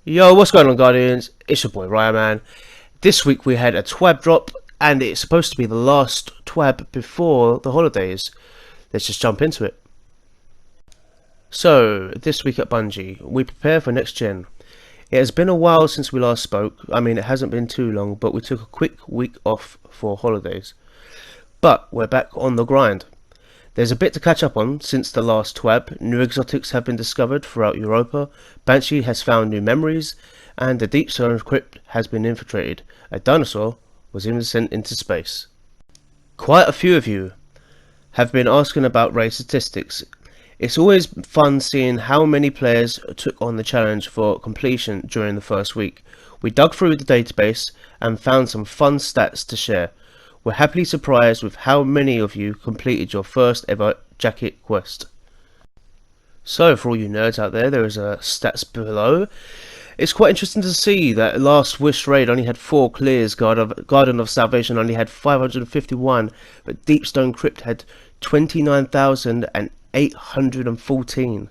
Yo, what's going on, Guardians? It's your boy Ry-Man. This week we had a TWAB drop, and it's supposed to be the last TWAB before the holidays. Let's just jump into it. So, this week at Bungie, we prepare for next gen. It has been a while since we last spoke. I mean, it hasn't been too long, but we took a quick week off for holidays. But we're back on the grind. There's a bit to catch up on since the last TWAB. New exotics have been discovered throughout Europa, Banshee has found new memories, and the Deep Zone crypt has been infiltrated. A dinosaur was even sent into space. Quite a few of you have been asking about raid statistics. It's always fun seeing how many players took on the challenge for completion during the first week. We dug through the database and found some fun stats to share. We're happily surprised with how many of you completed your first ever jacket quest. So for all you nerds out there is a stats below. It's quite interesting to see that last Wish raid only had 4 clears, Garden of Salvation only had 551, but Deepstone Crypt had 29,814.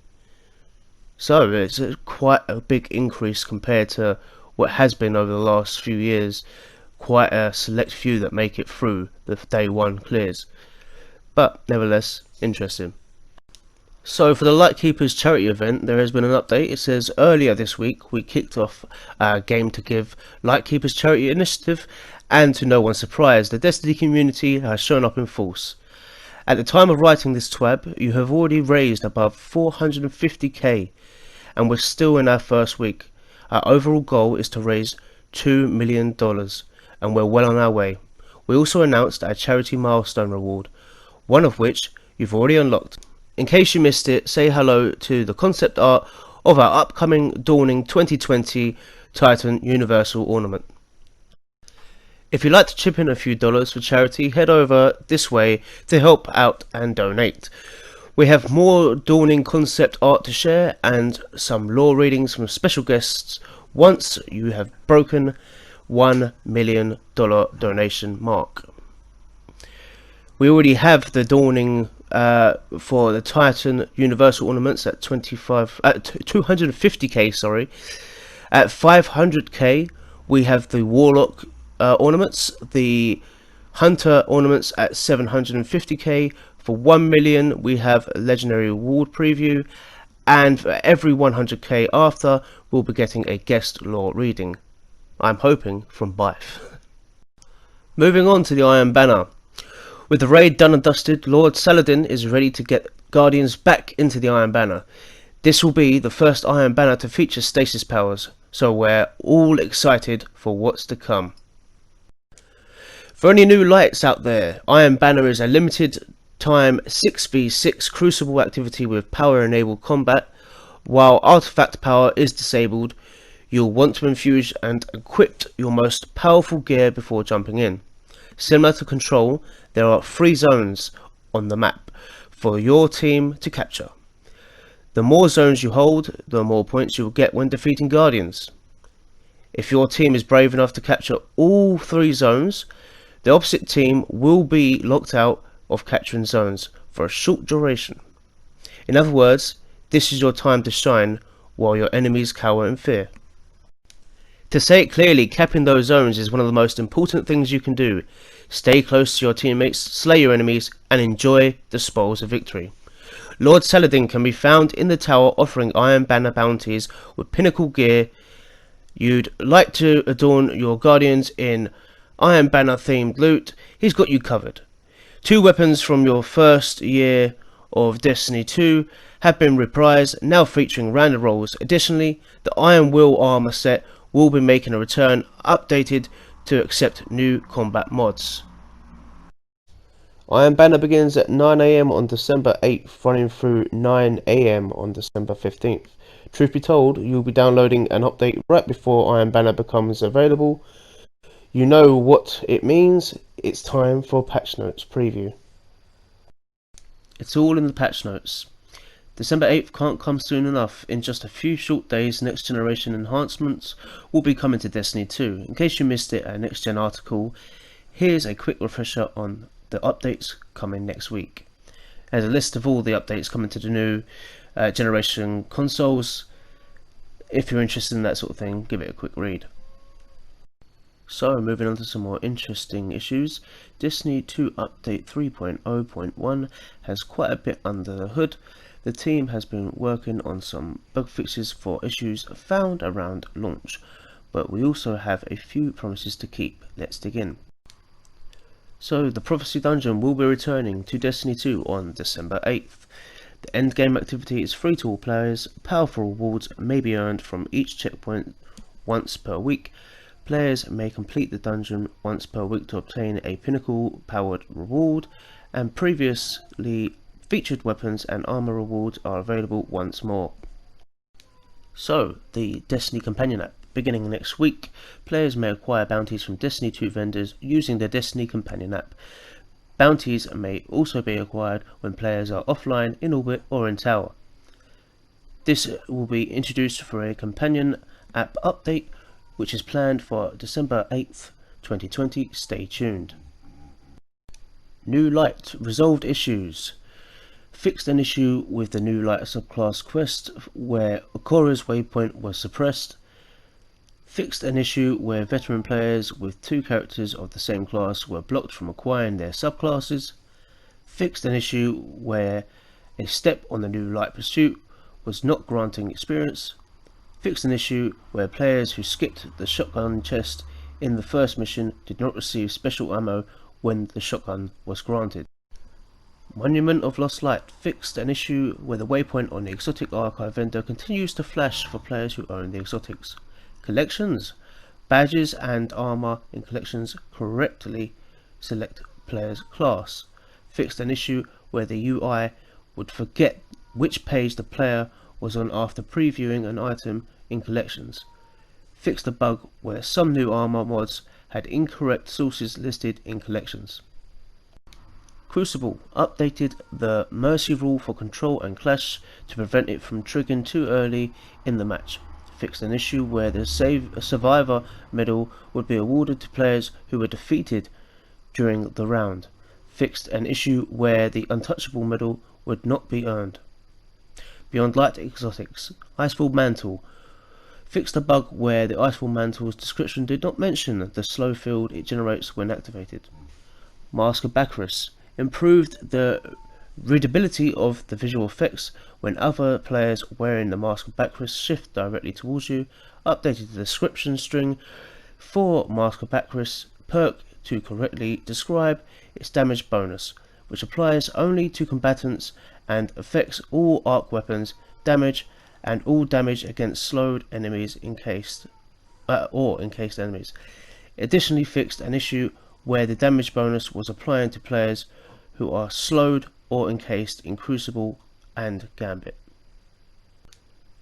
So it's quite a big increase compared to what has been over the last few years. Quite a select few that make it through the day 1 clears, but nevertheless interesting. So for the Lightkeepers charity event, there has been an update. It says earlier this week we kicked off a game to give Lightkeepers charity initiative, and to no one's surprise, the Destiny community has shown up in force. At the time of writing this TWAB, you have already raised above 450k, and we're still in our first week. Our overall goal is to raise $2 million. And we're well on our way. We also announced our charity milestone reward, one of which you've already unlocked. In case you missed it, say hello to the concept art of our upcoming Dawning 2020 Titan Universal Ornament. If you'd like to chip in a few dollars for charity, head over this way to help out and donate. We have more Dawning concept art to share and some lore readings from special guests once you have broken $1 million donation mark. We already have the Dawning for the Titan Universal Ornaments at 250k. Sorry, at 500k we have the Warlock ornaments, the Hunter ornaments at 750k. For 1 million we have a Legendary Award preview, and for every 100k after we'll be getting a guest lore reading. I'm hoping from Bife. Moving on to the Iron Banner. With the raid done and dusted, Lord Saladin is ready to get Guardians back into the Iron Banner. This will be the first Iron Banner to feature stasis powers, so we're all excited for what's to come. For any new lights out there, Iron Banner is a limited time 6v6 crucible activity with power enabled combat. While artifact power is disabled, you'll want to infuse and equip your most powerful gear before jumping in. Similar to Control, there are 3 zones on the map for your team to capture. The more zones you hold, the more points you'll get when defeating Guardians. If your team is brave enough to capture all 3 zones, the opposite team will be locked out of capturing zones for a short duration. In other words, this is your time to shine while your enemies cower in fear. To say it clearly, capping those zones is one of the most important things you can do. Stay close to your teammates, slay your enemies, and enjoy the spoils of victory. Lord Saladin can be found in the tower offering Iron Banner bounties with pinnacle gear. You'd like to adorn your Guardians in Iron Banner themed loot, he's got you covered. 2 weapons from your first year of Destiny 2 have been reprised, now featuring random rolls. Additionally, the Iron Will armor set will be making a return, updated to accept new combat mods. Iron Banner begins at 9 AM on December 8th, running through 9 AM on December 15th. Truth be told, you'll be downloading an update right before Iron Banner becomes available. You know what it means, it's time for patch notes preview. It's all in the patch notes. December 8th can't come soon enough. In just a few short days, next generation enhancements will be coming to Destiny 2. In case you missed it, a next gen article, here's a quick refresher on the updates coming next week. There's a list of all the updates coming to the new generation consoles. if you're interested in that sort of thing, give it a quick read. So, moving on to some more interesting issues, Destiny 2 Update 3.0.1 has quite a bit under the hood. The team has been working on some bug fixes for issues found around launch, but we also have a few promises to keep. Let's dig in. So, the Prophecy Dungeon will be returning to Destiny 2 on December 8th. The endgame activity is free to all players. Powerful rewards may be earned from each checkpoint once per week. Players may complete the dungeon once per week to obtain a pinnacle powered reward, and previously featured weapons and armor rewards are available once more. So, the Destiny Companion app. Beginning next week, players may acquire bounties from Destiny 2 vendors using the Destiny Companion app. Bounties may also be acquired when players are offline, in orbit or in tower. This will be introduced for a companion app update, which is planned for December 8th, 2020. Stay tuned. New Light resolved issues. Fixed an issue with the New Light subclass quest where Okora's waypoint was suppressed. Fixed an issue where veteran players with two characters of the same class were blocked from acquiring their subclasses. Fixed an issue where a step on the New Light pursuit was not granting experience. Fixed an issue where players who skipped the shotgun chest in the first mission did not receive special ammo when the shotgun was granted. Monument of Lost Light fixed an issue where the waypoint on the exotic archive vendor continues to flash for players who own the exotics. Collections. Badges and armor in collections correctly select player's class. Fixed an issue where the UI would forget which page the player was on after previewing an item in collections. Fixed a bug where some new armor mods had incorrect sources listed in collections. Crucible updated the mercy rule for control and clash to prevent it from triggering too early in the match. Fixed an issue where the survivor medal would be awarded to players who were defeated during the round. Fixed an issue where the untouchable medal would not be earned. Beyond Light exotics. Icefall Mantle fixed a bug where the Icefall Mantle's description did not mention the slow field it generates when activated. Mask of Bacchus improved the readability of the visual effects when other players wearing the Mask of Bacchus shift directly towards you. Updated the description string for Mask of Bacchus perk to correctly describe its damage bonus, which applies only to combatants and affects all arc weapons damage and all damage against slowed enemies encased enemies. Additionally, fixed an issue where the damage bonus was applying to players who are slowed or encased in Crucible and Gambit.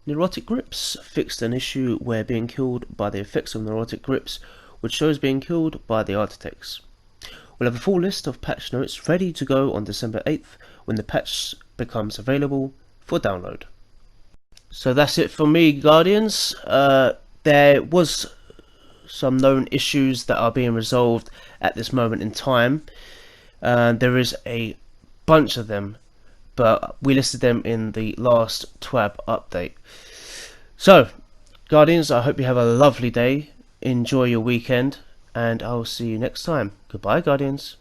Neurotic Grips fixed an issue where being killed by the effects of neurotic grips would show as being killed by the architects. We'll have a full list of patch notes ready to go on December 8th when the patch becomes available for download. So that's it for me, Guardians. There was some known issues that are being resolved at this moment in time. There is a bunch of them, but we listed them in the last TWAB update. So, Guardians, I hope you have a lovely day. Enjoy your weekend, and I'll see you next time. Goodbye, Guardians.